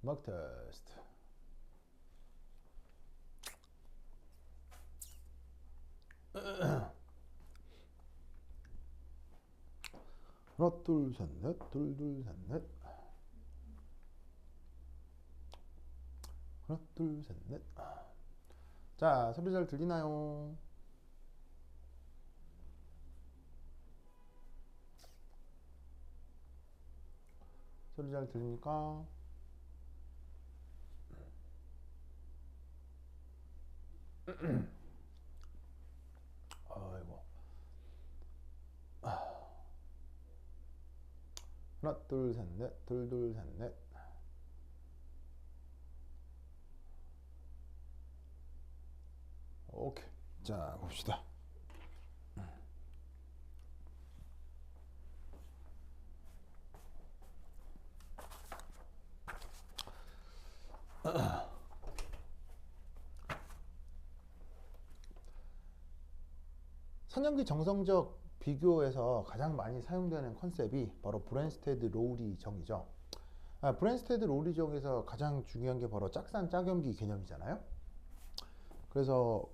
음악 테스트. 하나 둘 셋 넷 둘 둘 셋 넷 하나 둘 셋 넷. 자, 소리 잘 들리나요? 소리 잘 들립니까? 아이고. 하나 둘 셋 넷 둘 둘 셋 넷. 오케이. 자, 봅시다. 선형기 정성적 비교에서 가장 많이 사용되는 컨셉이 바로 브랜스테드 로우리 정이죠. 브랜스테드 로우리 정에서 가장 중요한 게 바로 짝산 짝염기 개념이잖아요. 그래서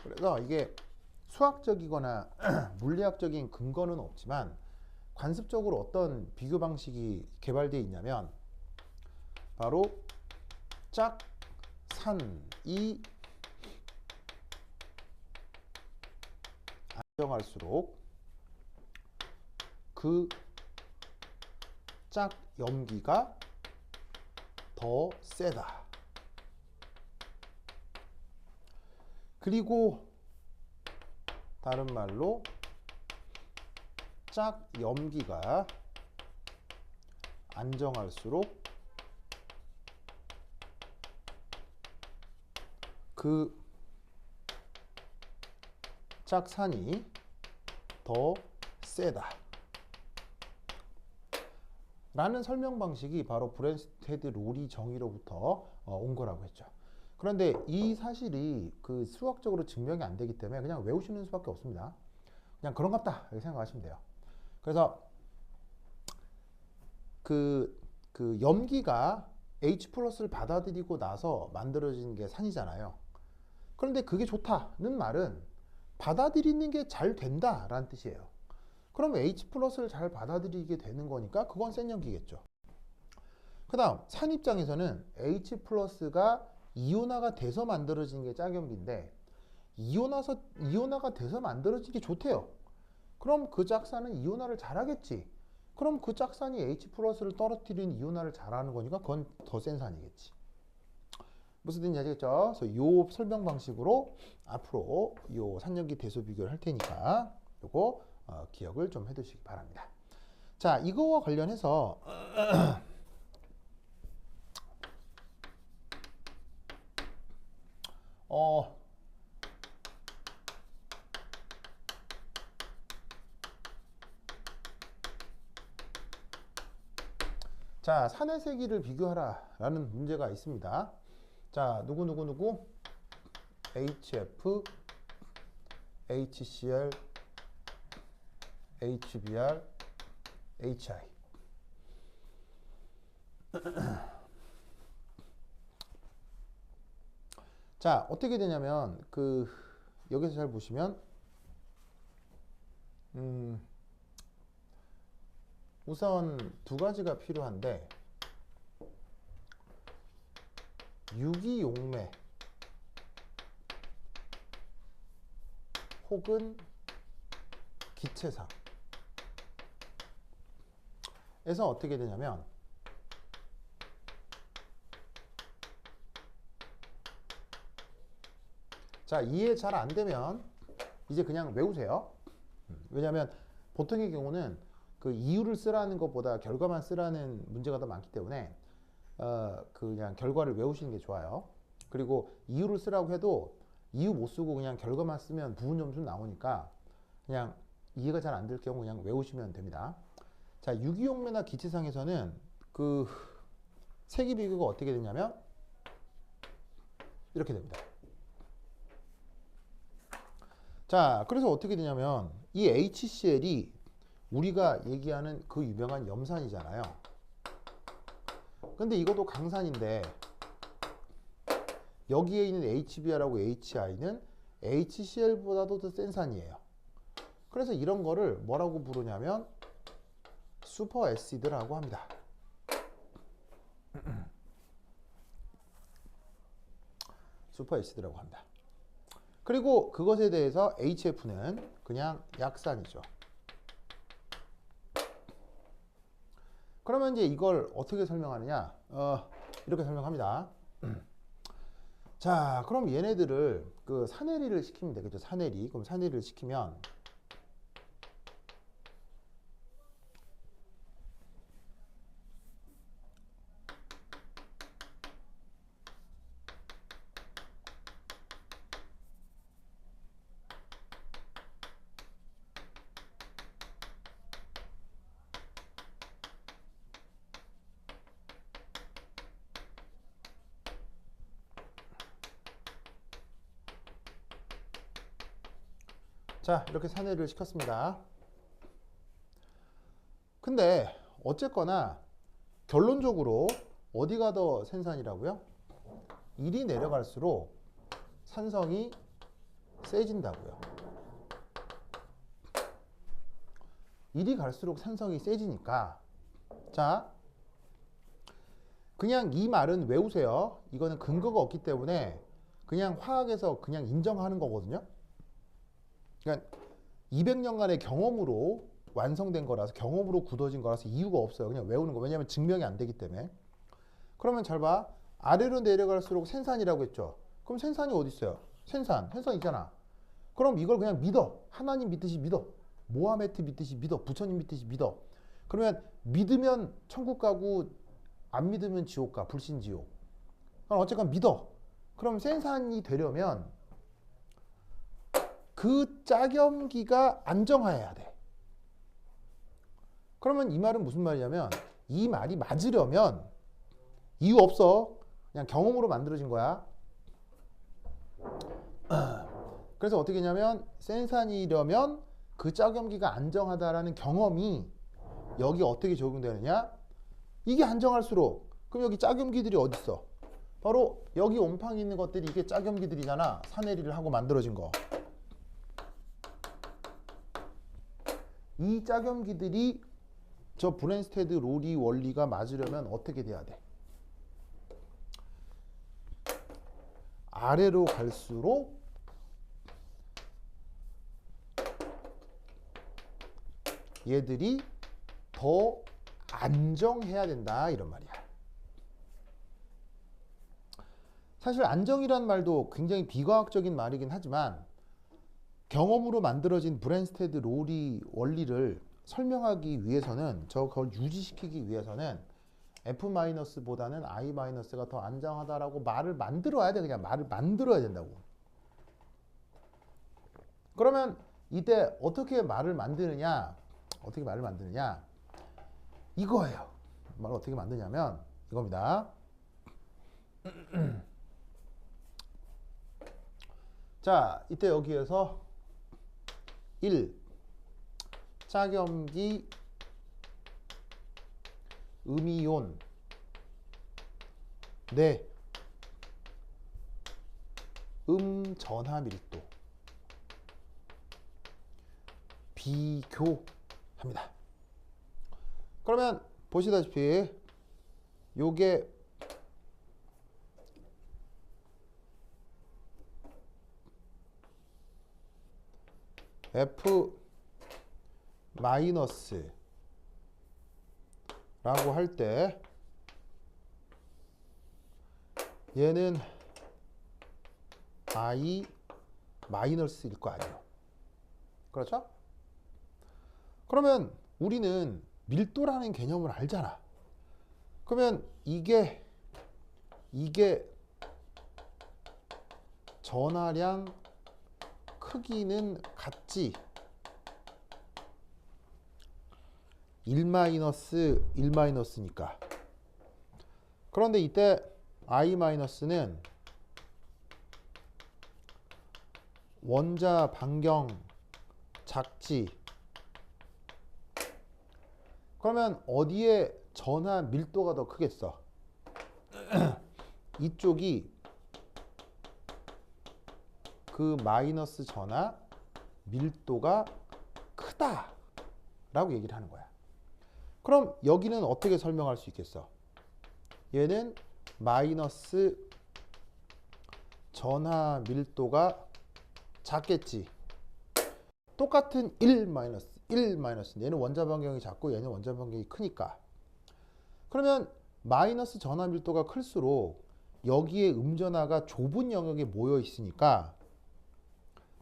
그래서 이게 수학적이거나 물리학적인 근거는 없지만 관습적으로 어떤 비교 방식이 개발되어 있냐면 바로 짝산이 안정할수록 그 짝염기가 더 세다. 그리고 다른 말로 짝염기가 안정할수록 그 짝산이 더 세다 라는 설명 방식이 바로 브랜스테드 로리 정의로부터 온 거라고 했죠. 그런데 이 사실이 그 수학적으로 증명이 안 되기 때문에 그냥 외우시는 수밖에 없습니다. 그냥 그런갑다 이렇게 생각하시면 돼요. 그래서 그 염기가 H 플러스를 받아들이고 나서 만들어진 게 산이잖아요. 그런데 그게 좋다는 말은 받아들이는 게 잘 된다라는 뜻이에요. 그러면 H 플러스를 잘 받아들이게 되는 거니까 그건 센 염기겠죠. 그 다음 산 입장에서는 H 플러스가 이온화가 돼서 만들어진 게 짝염기인데 이온화가 돼서 만들어진 게 좋대요. 그럼 그 짝산은 이온화를 잘하겠지. 그럼 그 짝산이 H 플러스를 떨어뜨리는 이온화를 잘하는 거니까 그건 더 센 산이겠지. 무슨 뜻인지 아시겠죠? 그래서 요 설명 방식으로 앞으로 요 산염기 대소 비교를 할 테니까 요거 기억을 좀 해두시기 바랍니다. 자, 이거와 관련해서 자, 산의 세기를 비교하라 라는 문제가 있습니다. 자, 누구 HF, HCl, HBr, HI. 자, 어떻게 되냐면 여기서 잘 보시면 우선 두 가지가 필요한데 유기용매 혹은 기체상 에서 어떻게 되냐면 자, 이해 잘 안 되면 이제 그냥 외우세요. 왜냐하면 보통의 경우는 그 이유를 쓰라는 것보다 결과만 쓰라는 문제가 더 많기 때문에 그냥 결과를 외우시는 게 좋아요. 그리고 이유를 쓰라고 해도 이유 못 쓰고 그냥 결과만 쓰면 부분 점수 나오니까 그냥 이해가 잘 안 될 경우 그냥 외우시면 됩니다. 자, 유기용매나 기체상에서는 그 세기 비교가 어떻게 되냐면 이렇게 됩니다. 자, 그래서 어떻게 되냐면 이 HCl이 우리가 얘기하는 그 유명한 염산이잖아요. 근데 이것도 강산인데 여기에 있는 HBr하고 HI는 HCl보다도 더 센 산이에요. 그래서 이런 거를 뭐라고 부르냐면 슈퍼 애시드라고 합니다. 슈퍼 애시드라고 합니다. 그리고 그것에 대해서 HF는 그냥 약산이죠. 그러면 이제 이걸 어떻게 설명하느냐? 이렇게 설명합니다. 자, 그럼 얘네들을 그 산해리를 시키면 되겠죠. 산해리. 그럼 산해리를 시키면 자, 이렇게 산해를 시켰습니다. 근데 어쨌거나 결론적으로 어디가 더 센 산이라고요? 1이 내려갈수록 산성이 세진다고요. 1이 갈수록 산성이 세지니까 자, 그냥 이 말은 외우세요. 이거는 근거가 없기 때문에 그냥 화학에서 그냥 인정하는 거거든요. 그러니까 200년간의 경험으로 완성된 거라서, 경험으로 굳어진 거라서 이유가 없어요. 그냥 외우는 거. 왜냐하면 증명이 안 되기 때문에. 그러면 잘 봐. 아래로 내려갈수록 센산이라고 했죠. 그럼 센산이 어디 있어요? 센산 있잖아. 그럼 이걸 그냥 믿어. 하나님 믿듯이 믿어. 모하메트 믿듯이 믿어. 부처님 믿듯이 믿어. 그러면 믿으면 천국 가고 안 믿으면 지옥 가. 불신지옥. 그럼 어쨌건 믿어. 그럼 센산이 되려면 그 짝염기가 안정화해야 돼. 그러면 이 말은 무슨 말이냐면 이 말이 맞으려면 이유 없어. 그냥 경험으로 만들어진 거야. 그래서 어떻게 했냐면 센산이려면 그 짝염기가 안정하다라는 경험이 여기 어떻게 적용되느냐? 이게 안정할수록 그럼 여기 짝염기들이 어디 있어? 바로 여기 온팡이 있는 것들이 이게 짝염기들이잖아. 산해리를 하고 만들어진 거. 이 짝염기들이 저 브랜스테드 로리 원리가 맞으려면 어떻게 돼야 돼? 아래로 갈수록 얘들이 더 안정해야 된다 이런 말이야. 사실 안정이란 말도 굉장히 비과학적인 말이긴 하지만 경험으로 만들어진 브랜스테드 로리 원리를 설명하기 위해서는 그걸 유지시키기 위해서는 F-보다는 I-가 더 안정하다라고 말을 만들어야 돼. 그냥 말을 만들어야 된다고. 그러면 이때 어떻게 말을 만드느냐? 이거예요. 말을 어떻게 만드냐면 이겁니다. 자, 이때 여기에서 1. 짝염기 음이온 네 전하 밀도 비교합니다. 그러면 보시다시피 요게 F 마이너스 라고 할 때 얘는 I 마이너스일 거 아니에요. 그렇죠? 그러면 우리는 밀도라는 개념을 알잖아. 그러면 이게 전하량 크기는 같지. 1-1-니까. 그런데 이때 I-는 원자 반경 작지. 그러면 어디에 전하 밀도가 더 크겠어? 이쪽이 그 마이너스 전하 밀도가 크다라고 얘기를 하는 거야. 그럼 여기는 어떻게 설명할 수 있겠어? 얘는 마이너스 전하 밀도가 작겠지. 똑같은 1 마이너스 얘는 원자 반경이 작고 얘는 원자 반경이 크니까. 그러면 마이너스 전하 밀도가 클수록 여기에 음전하가 좁은 영역에 모여 있으니까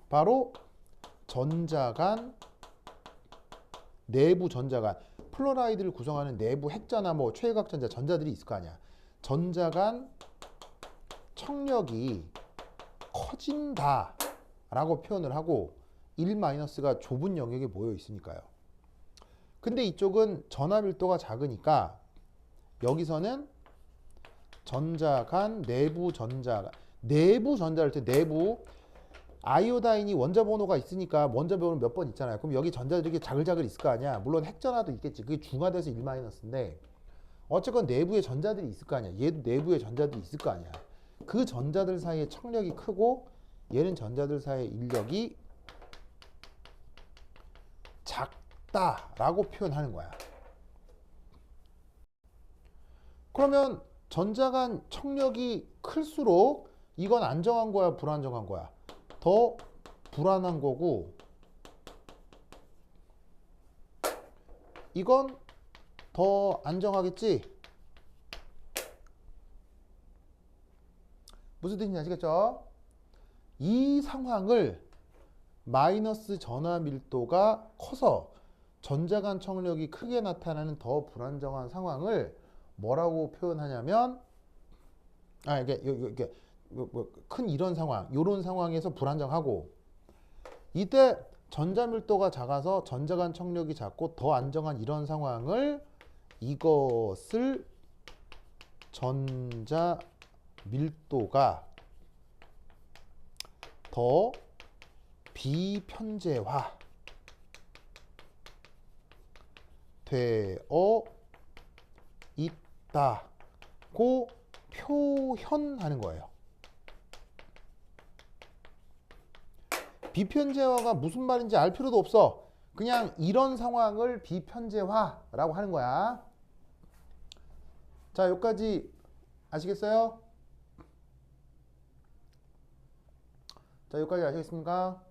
바로 전자 간, 내부 전자 간, 플로라이드를 구성하는 내부 핵전하, 뭐 최외곽 전자, 전자들이 있을 거 아니야. 전자 간 청력이 커진다라고 표현을 하고 1-가 좁은 영역에 모여 있으니까요. 근데 이쪽은 전하 밀도가 작으니까 여기서는 전자 간, 내부 전자할 때 내부 아이오다인이 원자 번호가 있으니까 원자 번호 몇 번 있잖아요. 그럼 여기 전자들이 자글자글 있을 거 아니야. 물론 핵전하도 있겠지. 그게 중화돼서 1-인데 어쨌건 내부에 전자들이 있을 거 아니야. 얘도 내부에 전자들이 있을 거 아니야. 그 전자들 사이의 청력이 크고 얘는 전자들 사이의 인력이 작다라고 표현하는 거야. 그러면 전자 간 청력이 클수록 이건 안정한 거야, 불안정한 거야? 더 불안한 거고 이건 더 안정하겠지? 무슨 뜻인지 아시겠죠? 이 상황을 마이너스 전하 밀도가 커서 전자 간 청력이 크게 나타나는 더 불안정한 상황을 뭐라고 표현하냐면 이게 큰 이런 상황, 이런 상황에서 불안정하고 이때 전자 밀도가 작아서 전자 간 청력이 작고 더 안정한 이런 상황을 이것을 전자 밀도가 더 비편재화 되어 있다고 표현하는 거예요. 비편재화가 무슨 말인지 알 필요도 없어. 그냥 이런 상황을 비편재화라고 하는 거야. 자, 여기까지 아시겠어요? 자, 여기까지 아시겠습니까?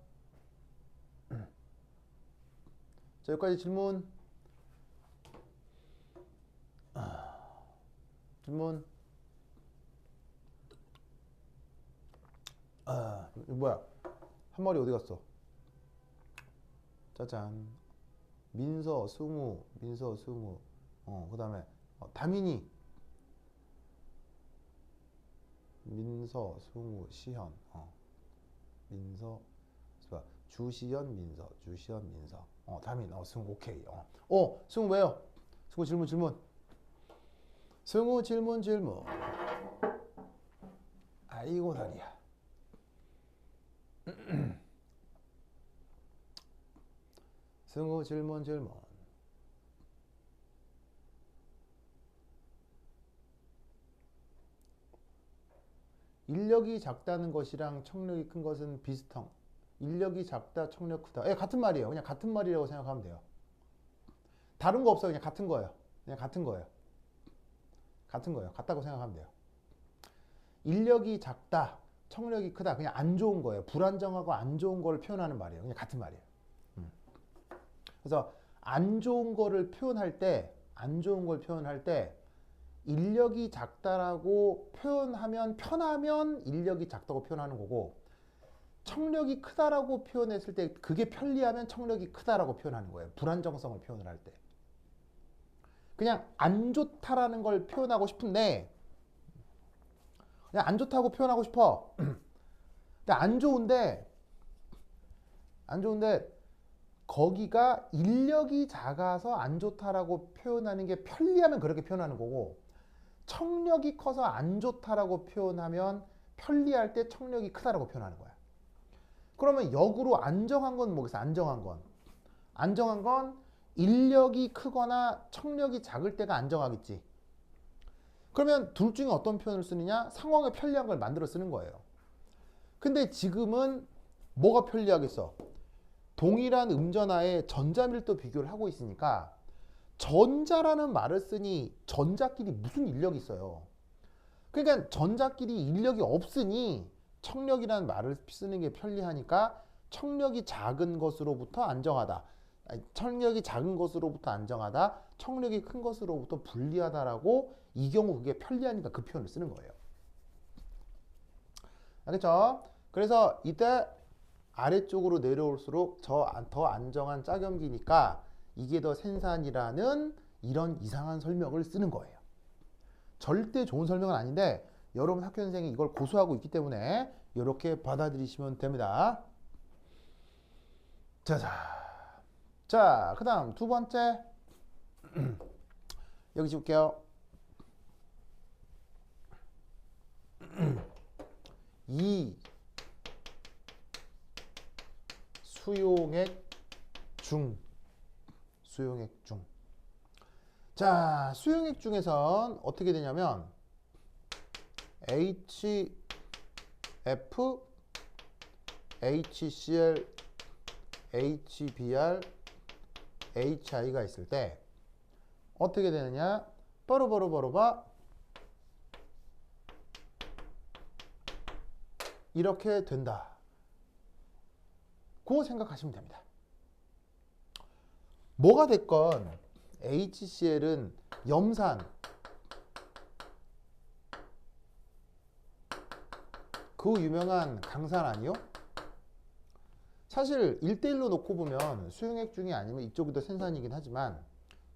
자, 여기까지 질문. 질문. 이거 뭐야? 한 마리 어디 갔어? 짜잔. 민서, 승우. 그 다음에 다민이. 민서, 승우, 시현. 민서, 주시현, 민서. 다민. 승우, 오케이. 승우 왜요? 승우 질문. 승우 질문. 아이고 다리야. 승우 질문. 인력이 작다는 것이랑 청력이 큰 것은 비슷한. 인력이 작다, 청력 크다. 같은 말이에요. 그냥 같은 말이라고 생각하면 돼요. 다른 거 없어요. 그냥 같은 거예요. 같다고 생각하면 돼요. 인력이 작다, 청력이 크다. 그냥 안 좋은 거예요. 불안정하고 안 좋은 걸 표현하는 말이에요. 그냥 같은 말이에요. 그래서 안 좋은 거를 표현할 때 인력이 작다라고 표현하면 편하면 인력이 작다고 표현하는 거고 청력이 크다라고 표현했을 때 그게 편리하면 청력이 크다라고 표현하는 거예요. 불안정성을 표현을 할 때. 그냥 안 좋다라는 걸 표현하고 싶은데 그냥 안 좋다고 표현하고 싶어. 근데 안 좋은데 거기가 인력이 작아서 안 좋다라고 표현하는 게 편리하면 그렇게 표현하는 거고 청력이 커서 안 좋다라고 표현하면 편리할 때 청력이 크다라고 표현하는 거야. 그러면 역으로 안정한 건 뭐겠어? 안정한 건. 안정한 건 인력이 크거나 청력이 작을 때가 안정하겠지. 그러면 둘 중에 어떤 표현을 쓰느냐? 상황에 편리한 걸 만들어 쓰는 거예요. 근데 지금은 뭐가 편리하겠어? 동일한 음전하에 전자밀도 비교를 하고 있으니까 전자라는 말을 쓰니 전자끼리 무슨 인력이 있어요. 그러니까 전자끼리 인력이 없으니 청력이라는 말을 쓰는 게 편리하니까 청력이 작은 것으로부터 안정하다. 청력이 작은 것으로부터 안정하다. 청력이 큰 것으로부터 불리하다라고 이 경우 그게 편리하니까 그 표현을 쓰는 거예요. 알겠죠? 그래서 이때 아래쪽으로 내려올수록 더 안정한 짝염기니까 이게 더 생산이라는 이런 이상한 설명을 쓰는 거예요. 절대 좋은 설명은 아닌데 여러분 학교선생이 이걸 고수하고 있기 때문에 이렇게 받아들이시면 됩니다. 자, 그 다음 두 번째 여기 줄게요. 이 수용액 중. 자, 수용액 중에선 어떻게 되냐면 HF, HCl, HBr, HI가 있을 때 어떻게 되느냐? 봐. 이렇게 된다. 고 생각하시면 됩니다. 뭐가 됐건 HCl은 염산, 그 유명한 강산 아니요? 사실 1대1로 놓고 보면 수용액 중이 아니면 이쪽이 더 생산이긴 하지만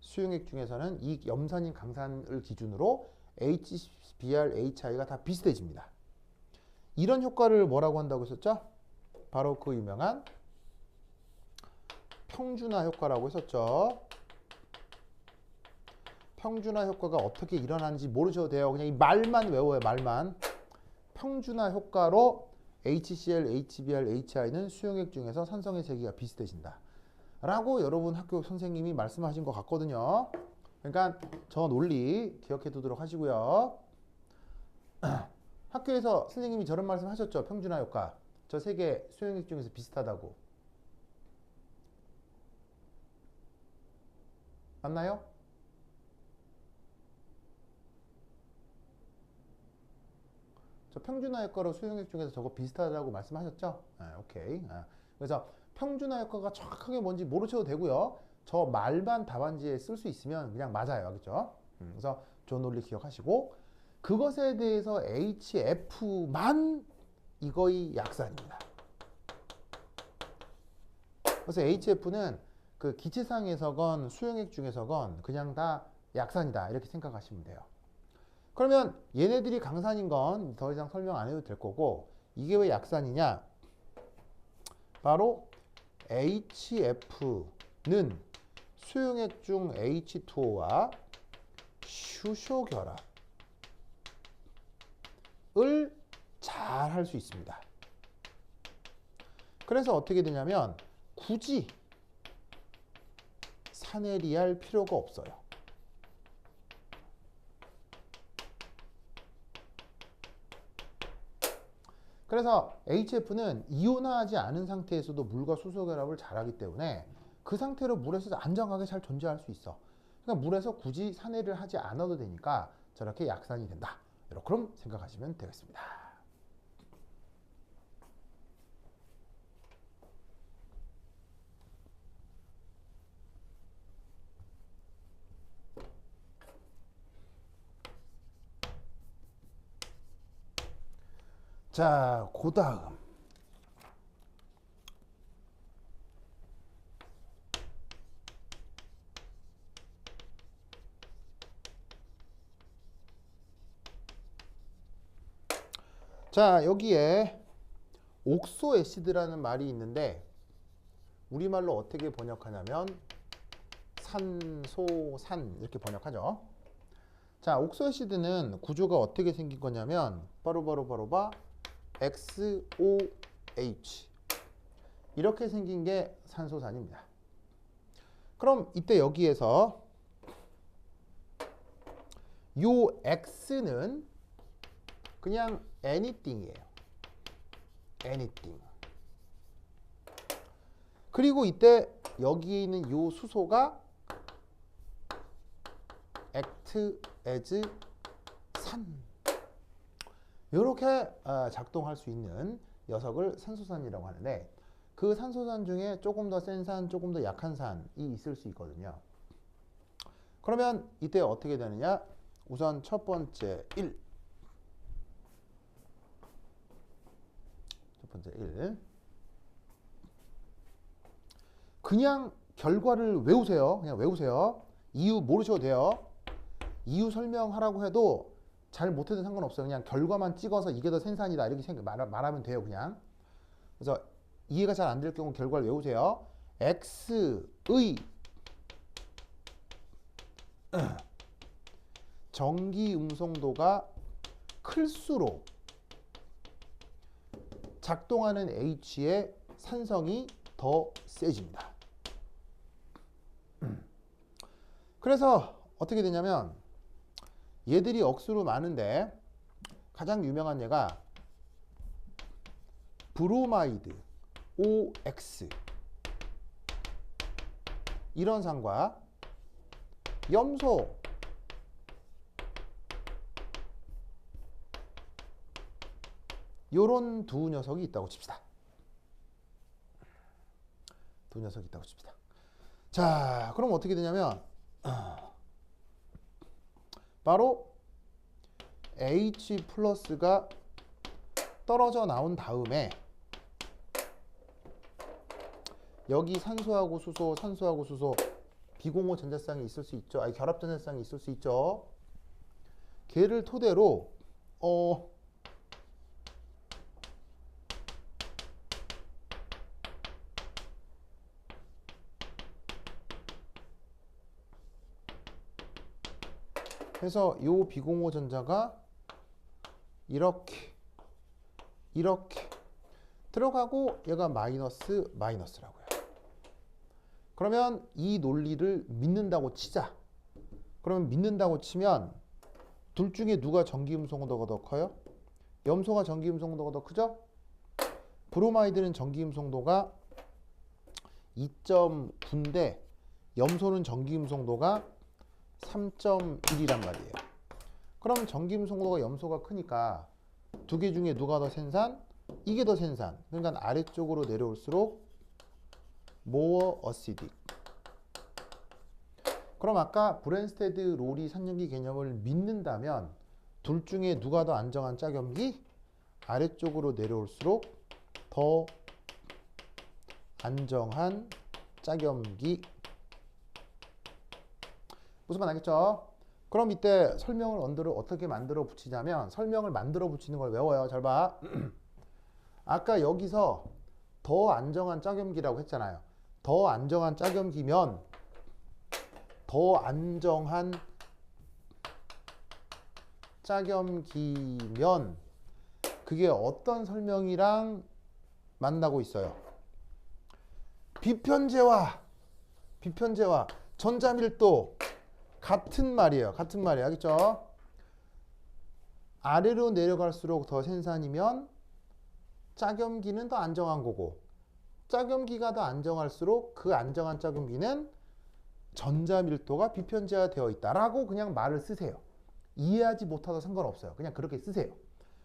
수용액 중에서는 이 염산인 강산을 기준으로 HBr, HI가 다 비슷해집니다. 이런 효과를 뭐라고 한다고 했었죠? 바로 그 유명한 평준화 효과라고 했었죠. 평준화 효과가 어떻게 일어나는지 모르셔도 돼요. 그냥 이 말만 외워요. 말만. 평준화 효과로 HCl, HBr, HI는 수용액 중에서 산성의 세기가 비슷해진다. 라고 여러분 학교 선생님이 말씀하신 것 같거든요. 그러니까 저 논리 기억해 두도록 하시고요. 학교에서 선생님이 저런 말씀 하셨죠. 평준화 효과. 저 세 개 수용액 중에서 비슷하다고. 맞나요? 저 평준화 효과로 수용액 중에서 저거 비슷하다고 말씀하셨죠? 오케이. 그래서 평준화 효과가 정확하게 뭔지 모르셔도 되고요. 저 말만 답안지에 쓸 수 있으면 그냥 맞아요. 알겠죠? 그래서 저 논리 기억하시고 그것에 대해서 HF만 이거의 약산입니다. 그래서 HF는 그 기체상에서건 수용액 중에서건 그냥 다 약산이다. 이렇게 생각하시면 돼요. 그러면 얘네들이 강산인 건 더 이상 설명 안 해도 될 거고 이게 왜 약산이냐? 바로 HF는 수용액 중 H2O와 수소 결합을 잘 할 수 있습니다. 그래서 어떻게 되냐면 굳이 사내리할 필요가 없어요. 그래서 HF는 이온화하지 않은 상태에서도 물과 수소 결합을 잘하기 때문에 그 상태로 물에서 안정하게 잘 존재할 수 있어. 그러니까 물에서 굳이 산해를 하지 않아도 되니까 저렇게 약산이 된다. 이렇게 생각하시면 되겠습니다. 자, 그 다음 자, 여기에 옥소 애시드라는 말이 있는데 우리말로 어떻게 번역하냐면 산소산 이렇게 번역하죠. 자, 옥소 애시드는 구조가 어떻게 생긴 거냐면 바로 XOH 이렇게 생긴 게 산소산입니다. 그럼 이때 여기에서 요 X는 그냥 anything이에요. anything. 그리고 이때 여기에 있는 요 수소가 act as 산. 이렇게 작동할 수 있는 녀석을 산소산이라고 하는데, 그 산소산 중에 조금 더 센 산, 조금 더 약한 산이 있을 수 있거든요. 그러면 이때 어떻게 되느냐? 우선 첫 번째 1. 첫 번째 1. 그냥 결과를 외우세요. 그냥 외우세요. 이유 모르셔도 돼요. 이유 설명하라고 해도 잘 못해도 상관없어요. 그냥 결과만 찍어서 이게 더 센산이다 이렇게 말하면 돼요. 그냥. 그래서 이해가 잘 안 될 경우 결과를 외우세요. X의 전기 음성도가 클수록 작동하는 H의 산성이 더 세집니다. 그래서 어떻게 되냐면 얘들이 억수로 많은데 가장 유명한 예가 브로마이드 OX 이런 산과 염소 요런 두 녀석이 있다고 칩시다. 두 녀석이 있다고 칩시다. 자, 그럼 어떻게 되냐면 바로 H 플러스가 떨어져 나온 다음에 여기 산소하고 수소, 산소하고 수소 비공호 전자쌍이 있을 수 있죠. 아니, 결합 전자쌍이 있을 수 있죠. 걔를 토대로 해서 요 비공호 전자가 이렇게 들어가고 얘가 마이너스라고요. 그러면 이 논리를 믿는다고 치자. 그러면 믿는다고 치면 둘 중에 누가 전기음성도가 더 커요? 염소가 전기음성도가 더 크죠? 브로마이드는 전기음성도가 2.9인데 염소는 전기음성도가 3.1이란 말이에요. 그럼 전기음성도가 염소가 크니까 두 개 중에 누가 더 센 산? 이게 더 센 산. 그러니까 아래쪽으로 내려올수록 more acidic. 그럼 아까 브랜스테드 로리 산염기 개념을 믿는다면 둘 중에 누가 더 안정한 짝염기? 아래쪽으로 내려올수록 더 안정한 짝염기. 무슨 말 알겠죠? 그럼 이때 설명을 어떻게 만들어 붙이냐면 설명을 만들어 붙이는 걸 외워요. 잘 봐. 아까 여기서 더 안정한 짝염기라고 했잖아요. 더 안정한 짝염기면 더 안정한 짝염기면 그게 어떤 설명이랑 만나고 있어요? 비편제와 전자밀도 같은 말이에요. 같은 말이에요. 알겠죠? 아래로 내려갈수록 더 센산이면 짝염기는 더 안정한 거고 짝염기가 더 안정할수록 그 안정한 짝염기는 전자밀도가 비편제화되어 있다라고 그냥 말을 쓰세요. 이해하지 못하도 상관없어요. 그냥 그렇게 쓰세요.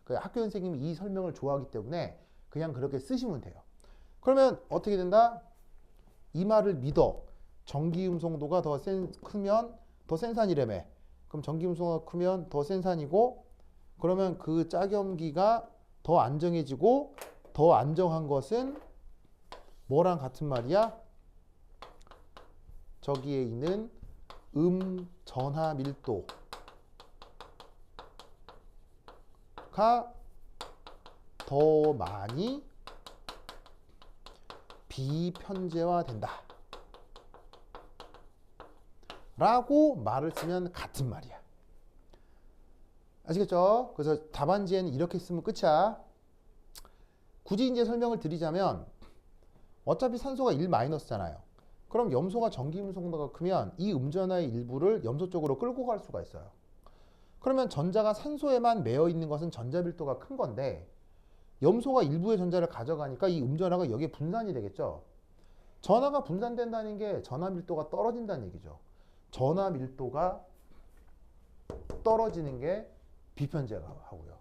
학교 선생님이 이 설명을 좋아하기 때문에 그냥 그렇게 쓰시면 돼요. 그러면 어떻게 된다? 이 말을 믿어. 전기음성도가 크면 더 센 산이라며. 그럼 전기음성도가 크면 더 센 산이고 그러면 그 짝염기가 더 안정해지고 더 안정한 것은 뭐랑 같은 말이야? 저기에 있는 전하 밀도가 더 많이 비편제화된다 라고 말을 쓰면 같은 말이야. 아시겠죠? 그래서 답안지에는 이렇게 쓰면 끝이야. 굳이 이제 설명을 드리자면 어차피 산소가 1-잖아요. 그럼 염소가 전기음성도가 크면 이 음전하의 일부를 염소 쪽으로 끌고 갈 수가 있어요. 그러면 전자가 산소에만 매여 있는 것은 전자 밀도가 큰 건데 염소가 일부의 전자를 가져가니까 이 음전하가 여기에 분산이 되겠죠. 전하가 분산된다는 게 전하 밀도가 떨어진다는 얘기죠. 전하 밀도가 떨어지는 게 비편제화하고요.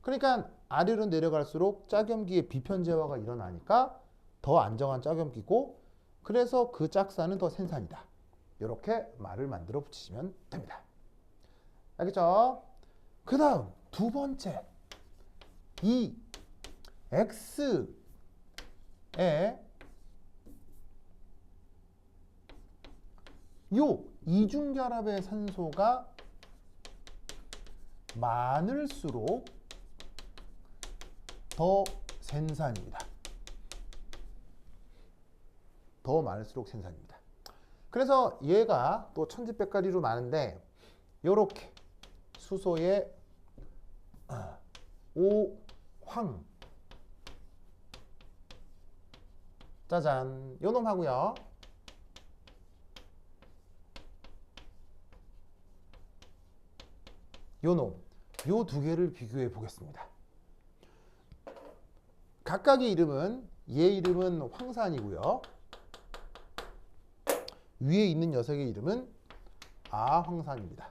그러니까 아래로 내려갈수록 짝염기의 비편제화가 일어나니까 더 안정한 짝염기고, 그래서 그 짝산은 더 센산이다. 이렇게 말을 만들어 붙이시면 됩니다. 알겠죠? 그 다음 두 번째, 이 X에 요 이중결합의 산소가 많을수록 더 센산입니다. 더 많을수록 센산입니다. 그래서 얘가 또 천지백가리로 많은데 요렇게 수소의 오황, 짜잔, 요 놈 하고요. 요 놈, 요 두 개를 비교해 보겠습니다. 각각의 이름은, 얘 이름은 황산이고요. 위에 있는 녀석의 이름은 아황산입니다.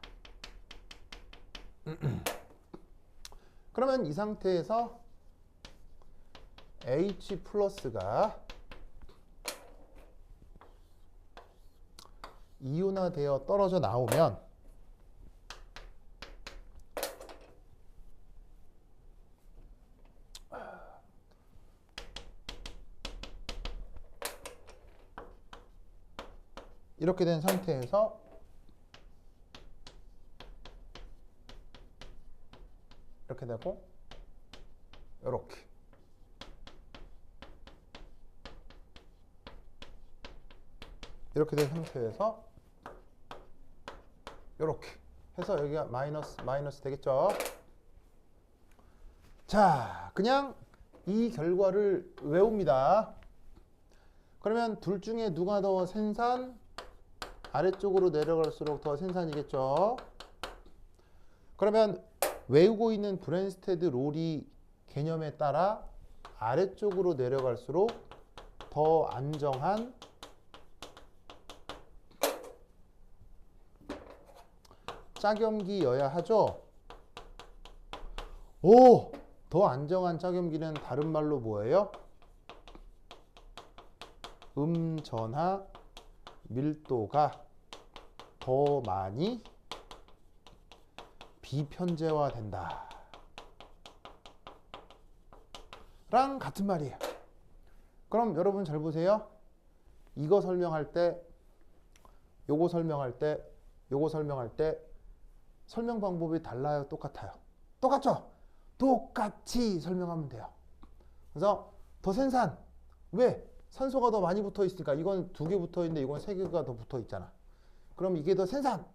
그러면 이 상태에서 H 플러스가 이온화되어 떨어져 나오면 이렇게 된 상태에서 이렇게 되고 이렇게 이렇게 된 상태에서 이렇게 해서 여기가 마이너스 되겠죠. 자, 그냥 이 결과를 외웁니다. 그러면 둘 중에 누가 더 센산? 아래쪽으로 내려갈수록 더 센산이겠죠. 그러면 외우고 있는 브랜스테드 로리 개념에 따라 아래쪽으로 내려갈수록 더 안정한 짝염기여야 하죠. 오! 더 안정한 짝염기는 다른 말로 뭐예요? 음전하 밀도가 더 많이 비편제화 된다 랑 같은 말이에요. 그럼 여러분 잘 보세요. 이거 설명할 때, 요거 설명할 때, 요거 설명할 때 설명 방법이 달라요? 똑같아요? 똑같죠? 똑같이 설명하면 돼요. 그래서 더 센산, 왜? 산소가 더 많이 붙어 있으니까. 이건 2개 붙어 있는데 이건 3개가 더 붙어 있잖아. 그럼 이게 더 센산.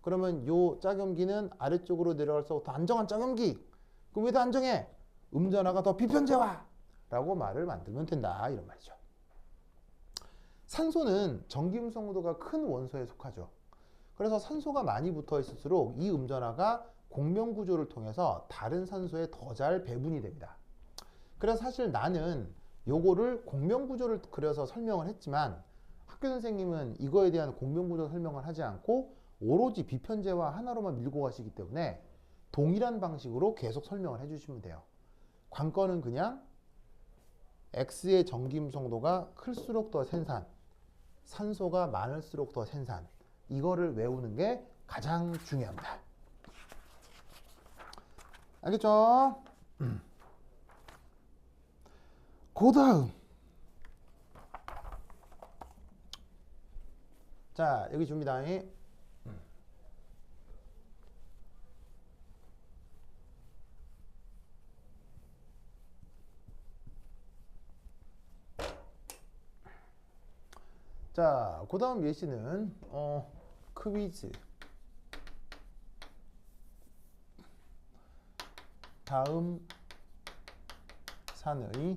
그러면 요 짝염기는 아래쪽으로 내려갈수록 더 안정한 짝염기. 그럼 왜 더 안정해? 음전하가 더 비편제화 라고 말을 만들면 된다, 이런 말이죠. 산소는 전기음성도가 큰 원소에 속하죠. 그래서 산소가 많이 붙어 있을수록 이 음전하가 공명구조를 통해서 다른 산소에 더 잘 배분이 됩니다. 그래서 사실 나는 요거를 공명구조를 그려서 설명을 했지만 학교 선생님은 이거에 대한 공명구조 설명을 하지 않고 오로지 비편제화 하나로만 밀고 가시기 때문에 동일한 방식으로 계속 설명을 해주시면 돼요. 관건은 그냥 X의 전기음성도가 클수록 더 센산, 산소가 많을수록 더 센산, 이거를 외우는 게 가장 중요합니다. 알겠죠? 그 다음, 자, 여기 줍니다. 자, 그 다음 예시는 퀴즈. 다음 산의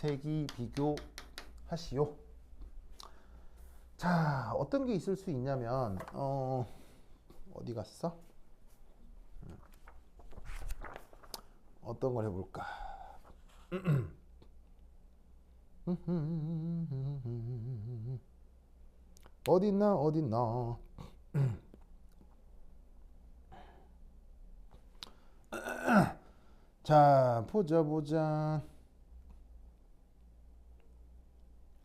세기 비교하시오. 자, 어떤 게 있을 수 있냐면 어디 갔어? 어떤 걸 해볼까? 어딨나 어딨나. 자, 보자.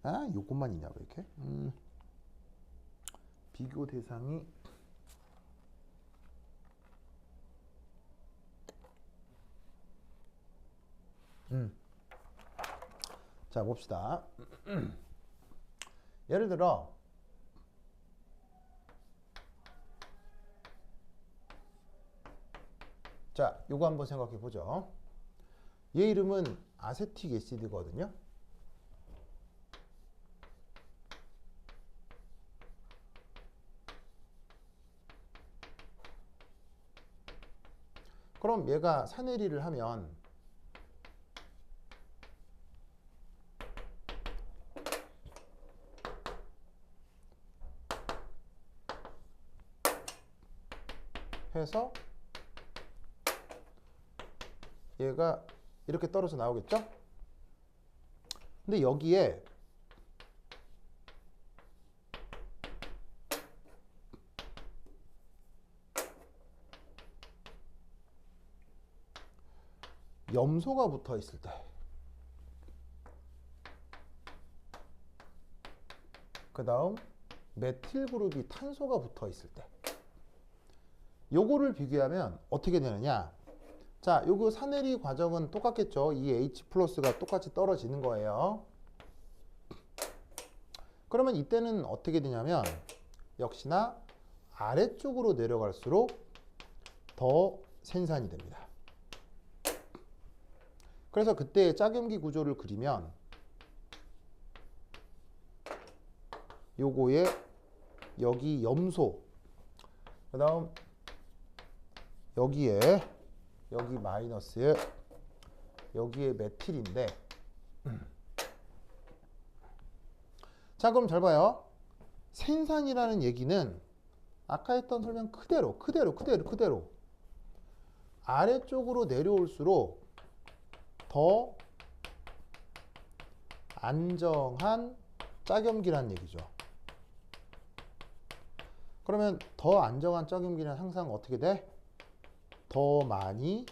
아, 요것만 있냐 왜 이렇게? 비교 대상이 자, 봅시다. 예를 들어 자, 요거 한번 생각해 보죠. 얘 이름은 아세틱 애시드거든요. 그럼 얘가 산해리를 하면 해서 얘가 이렇게 떨어져 나오겠죠? 근데 여기에 염소가 붙어 있을 때, 그 다음 메틸 그룹이 탄소가 붙어 있을 때, 요거를 비교하면 어떻게 되느냐? 자, 요거 산해리 과정은 똑같겠죠. 이 H 플러스가 똑같이 떨어지는 거예요. 그러면 이때는 어떻게 되냐면 역시나 아래쪽으로 내려갈수록 더 생산이 됩니다. 그래서 그때 짝염기 구조를 그리면 요거에 여기 염소, 그 다음 여기에 여기 마이너스에 여기에 메틸인데 자, 그럼 잘 봐요. 생산이라는 얘기는 아까 했던 설명 그대로 아래쪽으로 내려올수록 더 안정한 짝염기란 얘기죠. 그러면 더 안정한 짝염기는 항상 어떻게 돼? 더 많이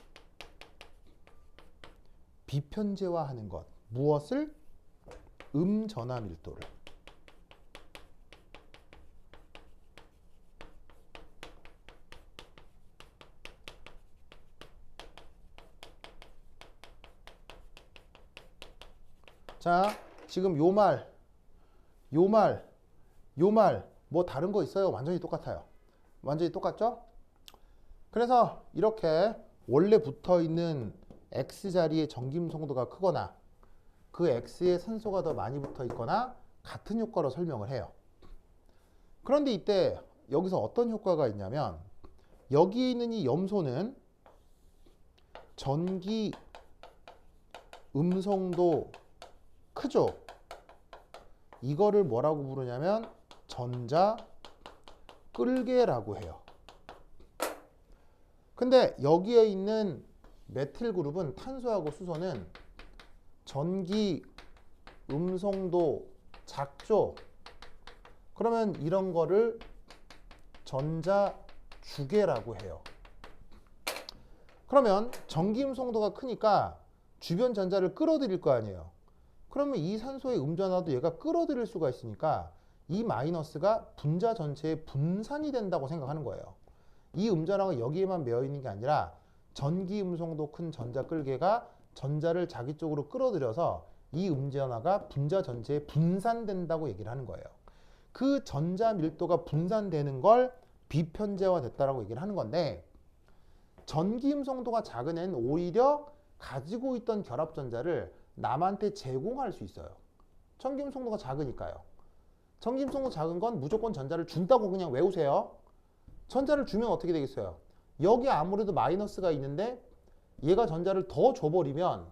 비편제화하는 것. 무엇을? 음전화 밀도를. 자, 지금 요 말 뭐 다른 거 있어요? 완전히 똑같아요. 완전히 똑같죠? 그래서 이렇게 원래 붙어 있는 X 자리의 전김성도가 크거나 그 X에 산소가 더 많이 붙어 있거나 같은 효과로 설명을 해요. 그런데 이때 여기서 어떤 효과가 있냐면 여기 있는 이 염소는 전기 음성도 크죠? 이거를 뭐라고 부르냐면 전자 끌개라고 해요. 근데 여기에 있는 메틸 그룹은 탄소하고 수소는 전기 음성도 작죠? 그러면 이런 거를 전자 주개라고 해요. 그러면 전기 음성도가 크니까 주변 전자를 끌어들일 거 아니에요. 그러면 이 산소의 음전화도 얘가 끌어들일 수가 있으니까 이 마이너스가 분자 전체에 분산이 된다고 생각하는 거예요. 이 음전화가 여기에만 매여 있는 게 아니라 전기 음성도 큰 전자 끌개가 전자를 자기 쪽으로 끌어들여서 이 음전화가 분자 전체에 분산된다고 얘기를 하는 거예요. 그 전자 밀도가 분산되는 걸 비편제화 됐다라고 얘기를 하는 건데 전기 음성도가 작은 애는 오히려 가지고 있던 결합전자를 남한테 제공할 수 있어요. 전기 음성도가 작으니까요. 전기 음성도 작은 건 무조건 전자를 준다고 그냥 외우세요. 전자를 주면 어떻게 되겠어요? 여기 아무래도 마이너스가 있는데 얘가 전자를 더 줘버리면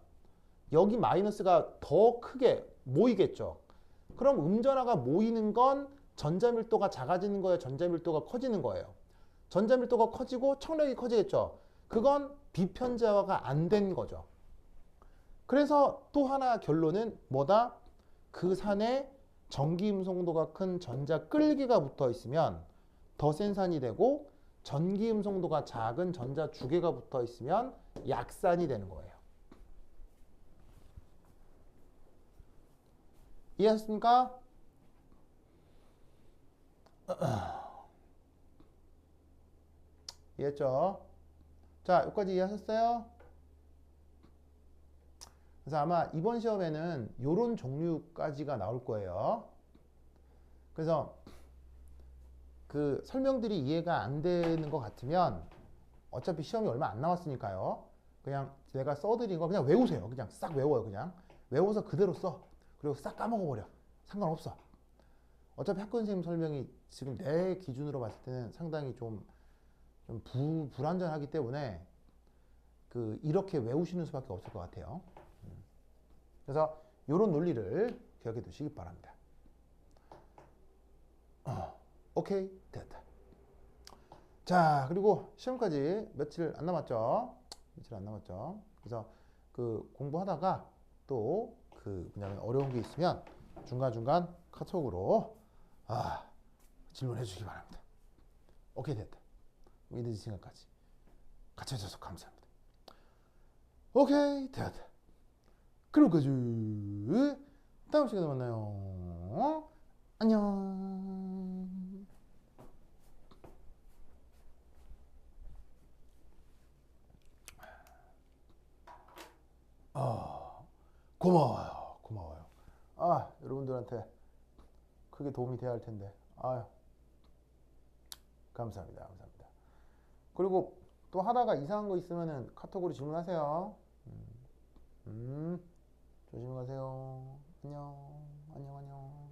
여기 마이너스가 더 크게 모이겠죠. 그럼 음전하가 모이는 건 전자밀도가 작아지는 거예요? 전자밀도가 커지는 거예요? 전자밀도가 커지고 청력이 커지겠죠. 그건 비편자화가 안 된 거죠. 그래서 또 하나 결론은 뭐다? 그 산에 전기음성도가 큰 전자 끌기가 붙어 있으면 더 센 산이 되고 전기음성도가 작은 전자 주계가 붙어 있으면 약산이 되는 거예요. 이해하셨습니까? 이해했죠? 자, 여기까지 이해하셨어요? 그래서 아마 이번 시험에는 이런 종류까지가 나올 거예요. 그래서 그 설명들이 이해가 안 되는 것 같으면 어차피 시험이 얼마 안 남았으니까요. 그냥 내가 써드린 거 그냥 외우세요. 그냥 싹 외워요. 그냥 외워서 그대로 써. 그리고 싹 까먹어버려. 상관없어. 어차피 학교 선생님 설명이 지금 내 기준으로 봤을 때는 상당히 좀 불완전하기 때문에 그 이렇게 외우시는 수밖에 없을 것 같아요. 그래서 이런 논리를 기억해 두시기 바랍니다. 오케이, 됐다. 자, 그리고 시험까지 며칠 안 남았죠? 며칠 안 남았죠? 그래서 그 공부하다가 또 그 그냥 어려운 게 있으면 중간중간 카톡으로 질문해 주시기 바랍니다. 오케이, 됐다. 믿으실 생각까지 같이 해줘서 감사합니다. 오케이, 됐다. 그럼까지 다음 시간에 만나요. 안녕. 고마워요. 고마워요. 여러분들한테 크게 도움이 돼야 할 텐데. 감사합니다. 감사합니다. 그리고 또 하다가 이상한 거 있으면은 카톡으로 질문하세요. 조심히 가세요. 안녕. 안녕.